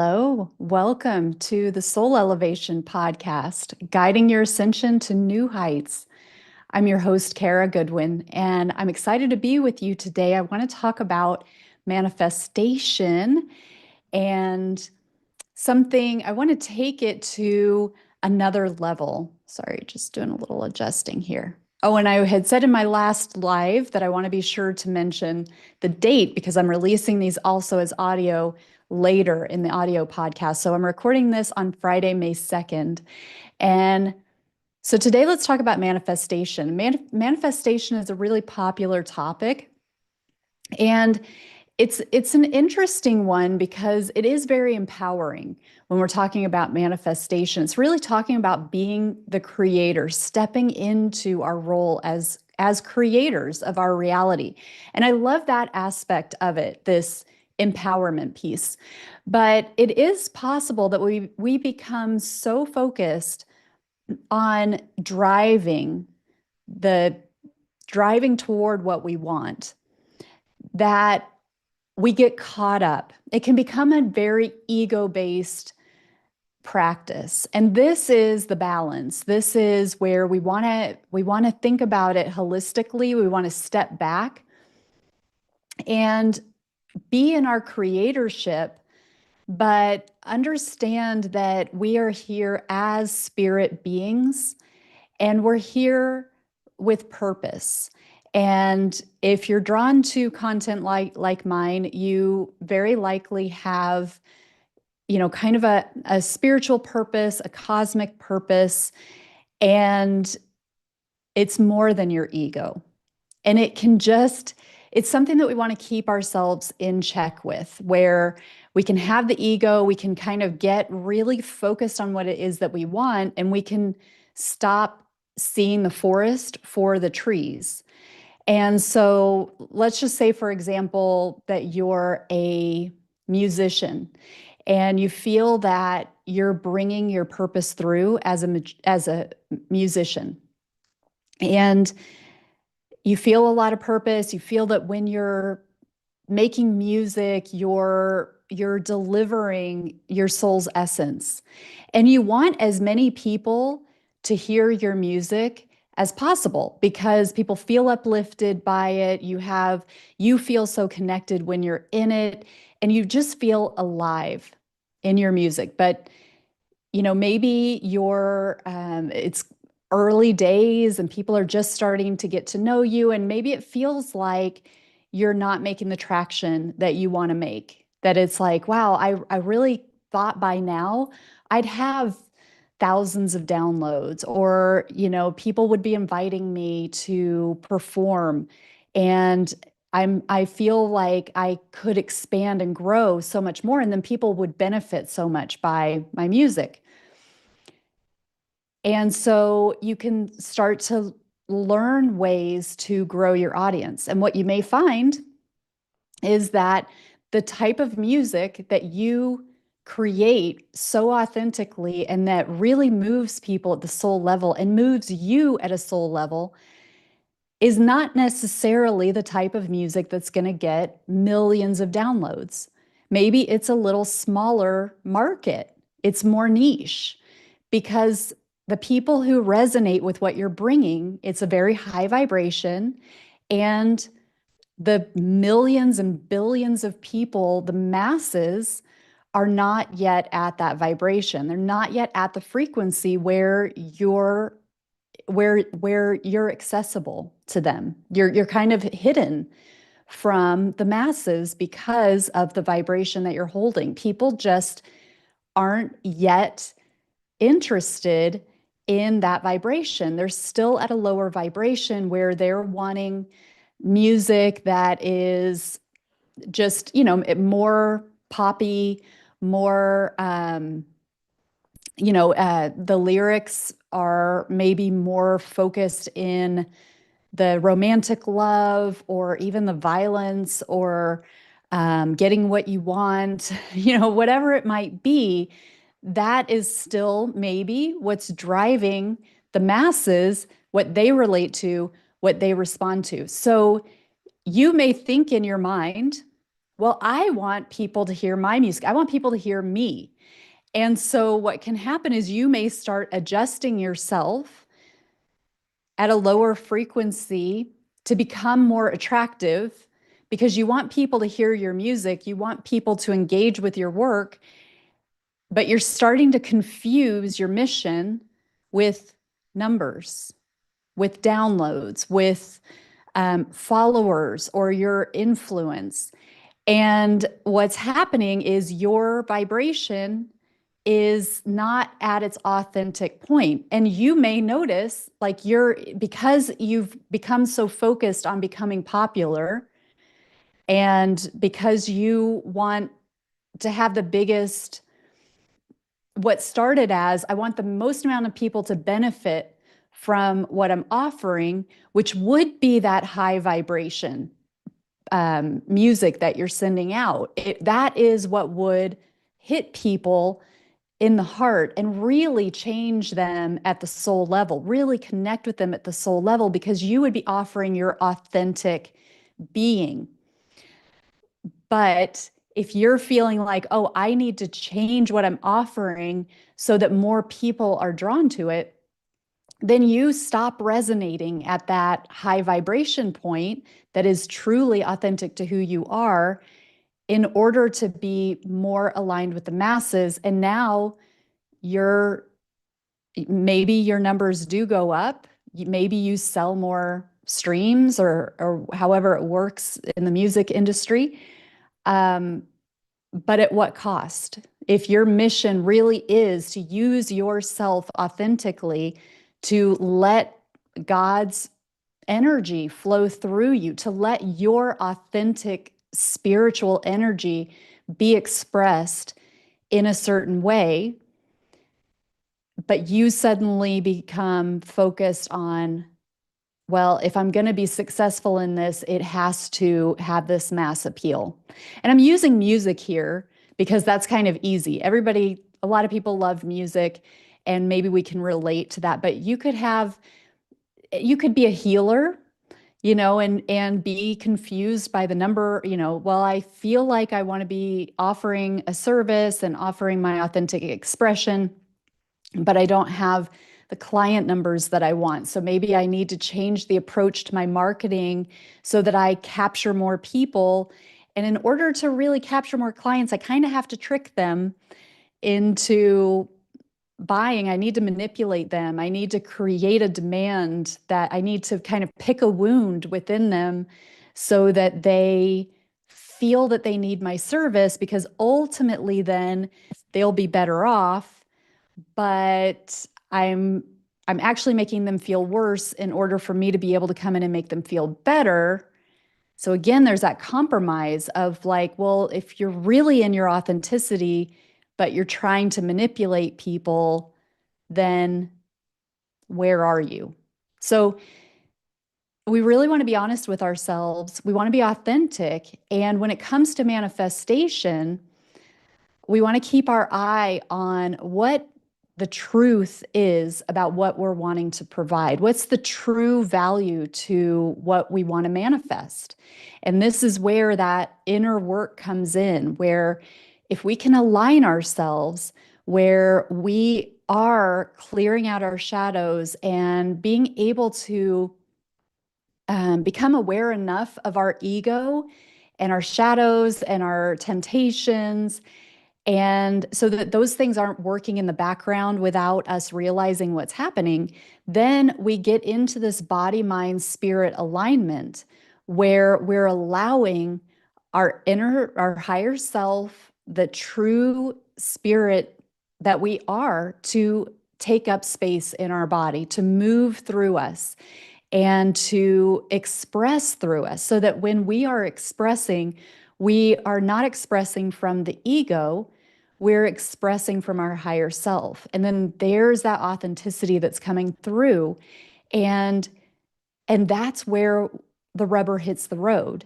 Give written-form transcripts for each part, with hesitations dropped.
Hello, welcome to the Soul Elevation podcast, guiding your ascension to new heights. I'm your host, Kara Goodwin, and I'm excited to be with you today. I want to talk about manifestation and something, I want to take it to another level. Sorry, just doing a little adjusting here. Oh, and I had said in my last live that I want to be sure to mention the date because I'm releasing these also as audio later in the audio podcast. So I'm recording this on Friday, May 2nd. And so today let's talk about manifestation. Manifestation is a really popular topic. And it's an interesting one because it is very empowering when we're talking about manifestation. It's really talking about being the creator, stepping into our role as creators of our reality. And I love that aspect of it, this empowerment piece. But it is possible that we become so focused on the driving toward what we want that we get caught up. It can become a very ego-based practice. And this is the balance. This is where we want to think about it holistically. We want to step back and be in our creatorship, but understand that we are here as spirit beings and we're here with purpose. And if you're drawn to content like mine, you very likely have, kind of a spiritual purpose, a cosmic purpose, and it's more than your ego. And it's something that we want to keep ourselves in check with, where we can have the ego, we can kind of get really focused on what it is that we want, and we can stop seeing the forest for the trees. And so let's just say, for example, that you're a musician and you feel that you're bringing your purpose through as a musician. And you feel a lot of purpose. You feel that when you're making music, you're delivering your soul's essence. And you want as many people to hear your music as possible because people feel uplifted by it. You feel so connected when you're in it, and you just feel alive in your music. But maybe it's early days and people are just starting to get to know you, and maybe it feels like you're not making the traction that you want to make. That it's like, wow, I really thought by now I'd have thousands of downloads, or people would be inviting me to perform, and I feel like I could expand and grow so much more, and then people would benefit so much by my music. And so you can start to learn ways to grow your audience. And what you may find is that the type of music that you create so authentically and that really moves people at the soul level and moves you at a soul level is not necessarily the type of music that's going to get millions of downloads. Maybe it's a little smaller market. It's more niche because the people who resonate with what you're bringing, it's a very high vibration, and the millions and billions of people, the masses, are not yet at that vibration. They're not yet at the frequency where you're accessible to them. You're kind of hidden from the masses because of the vibration that you're holding. People just aren't yet interested in that vibration. They're still at a lower vibration where they're wanting music that is just, more poppy, more, the lyrics are maybe more focused in the romantic love or even the violence or getting what you want, whatever it might be. That is still maybe what's driving the masses, what they relate to, what they respond to. So you may think in your mind, Well, I want people to hear my music. I want people to hear me. And so what can happen is you may start adjusting yourself at a lower frequency to become more attractive because you want people to hear your music, you want people to engage with your work, but you're starting to confuse your mission with numbers, with downloads, with followers or your influence. And what's happening is your vibration is not at its authentic point. And you may notice, like, because you've become so focused on becoming popular and because you want to have the biggest, what started as, I want the most amount of people to benefit from what I'm offering, which would be that high vibration music that you're sending out. That is what would hit people in the heart and really change them at the soul level, really connect with them at the soul level, because you would be offering your authentic being. But if you're feeling like, oh, I need to change what I'm offering so that more people are drawn to it, then you stop resonating at that high vibration point that is truly authentic to who you are in order to be more aligned with the masses. And now you're maybe your numbers do go up. Maybe you sell more streams or however it works in the music industry. Um, but at what cost? If your mission really is to use yourself authentically, to let God's energy flow through you, to let your authentic spiritual energy be expressed in a certain way, but you suddenly become focused on, well, if I'm going to be successful in this, it has to have this mass appeal. And I'm using music here because that's kind of easy. A lot of people love music, and maybe we can relate to that. But you could be a healer, and be confused by the number, well, I feel like I want to be offering a service and offering my authentic expression, but I don't have the client numbers that I want. So maybe I need to change the approach to my marketing so that I capture more people. And in order to really capture more clients, I kind of have to trick them into buying. I need to manipulate them. I need to create a demand, that I need to kind of pick a wound within them so that they feel that they need my service, because ultimately then they'll be better off. But I'm actually making them feel worse in order for me to be able to come in and make them feel better. So again, there's that compromise of like, well, if you're really in your authenticity, but you're trying to manipulate people, then where are you? So we really want to be honest with ourselves. We want to be authentic. And when it comes to manifestation, we want to keep our eye on what the truth is about what we're wanting to provide. What's the true value to what we want to manifest? And this is where that inner work comes in, where if we can align ourselves, where we are clearing out our shadows and being able to become aware enough of our ego and our shadows and our temptations, and so that those things aren't working in the background without us realizing what's happening, then we get into this body, mind, spirit alignment where we're allowing our higher self, the true spirit that we are, to take up space in our body, to move through us and to express through us, so that when we are expressing, we are not expressing from the ego, we're expressing from our higher self. And then there's that authenticity that's coming through. And that's where the rubber hits the road,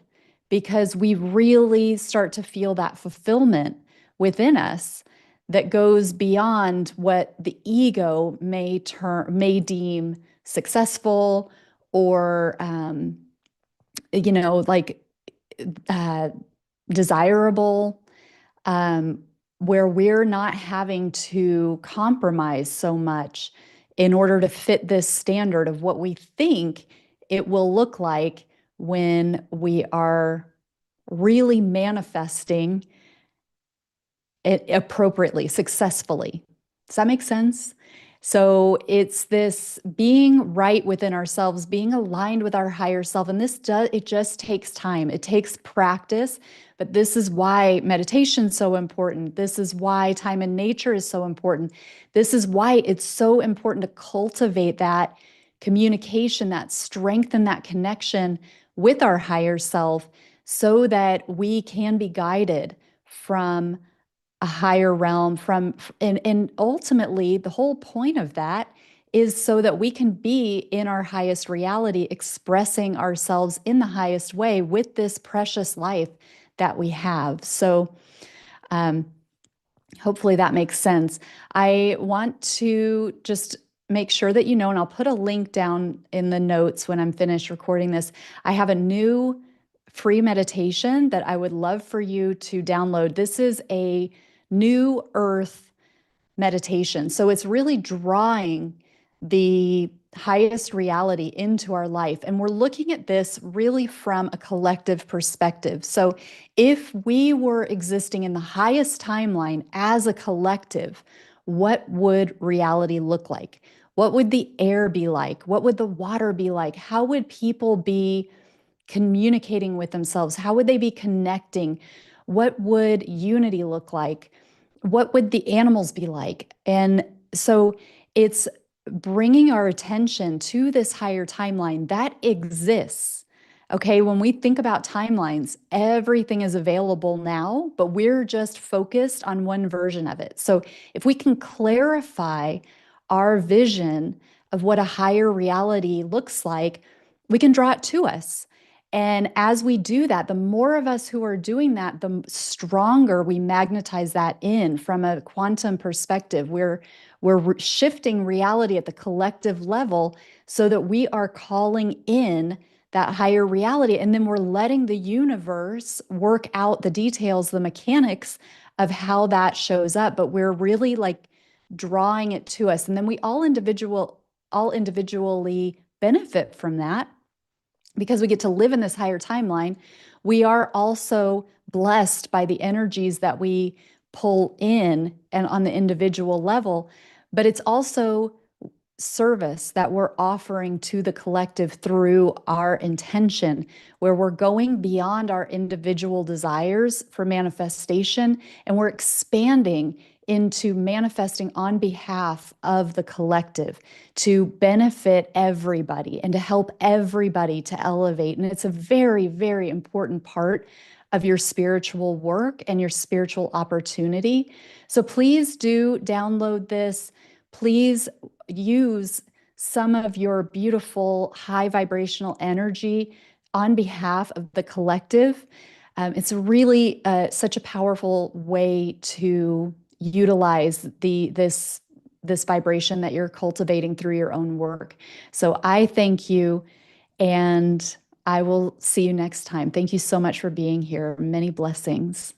because we really start to feel that fulfillment within us that goes beyond what the ego may deem successful, or like uh, desirable, um, where we're not having to compromise so much in order to fit this standard of what we think it will look like when we are really manifesting it appropriately, successfully. Does that make sense? So it's this being right within ourselves, being aligned with our higher self. And it just takes time. It takes practice. But this is why meditation is so important. This is why time in nature is so important. This is why it's so important to cultivate that communication, that strengthen that connection with our higher self so that we can be guided from a higher realm from and ultimately the whole point of that is so that we can be in our highest reality, expressing ourselves in the highest way with this precious life that we have. So um, hopefully that makes sense. I want to just make sure that you know, and I'll put a link down in the notes when I'm finished recording this. I have a new free meditation that I would love for you to download. This is a new earth meditation. So it's really drawing the highest reality into our life. And we're looking at this really from a collective perspective. So if we were existing in the highest timeline as a collective, what would reality look like? What would the air be like? What would the water be like? How would people be communicating with themselves? How would they be connecting? What would unity look like? What would the animals be like? And so it's bringing our attention to this higher timeline that exists. Okay, when we think about timelines, everything is available now, but we're just focused on one version of it. So if we can clarify our vision of what a higher reality looks like, we can draw it to us. And as we do that, the more of us who are doing that, the stronger we magnetize that in from a quantum perspective. We're shifting reality at the collective level so that we are calling in that higher reality. And then we're letting the universe work out the details, the mechanics of how that shows up. But we're really like drawing it to us. And then we all individually benefit from that because we get to live in this higher timeline. We are also blessed by the energies that we pull in and on the individual level, but it's also service that we're offering to the collective through our intention, where we're going beyond our individual desires for manifestation and we're expanding into manifesting on behalf of the collective to benefit everybody and to help everybody to elevate. And it's a very, very important part of your spiritual work and your spiritual opportunity. So please do download this. Please use some of your beautiful high vibrational energy on behalf of the collective. It's really such a powerful way to utilize this vibration that you're cultivating through your own work. So I thank you, and I will see you next time. Thank you so much for being here. Many blessings.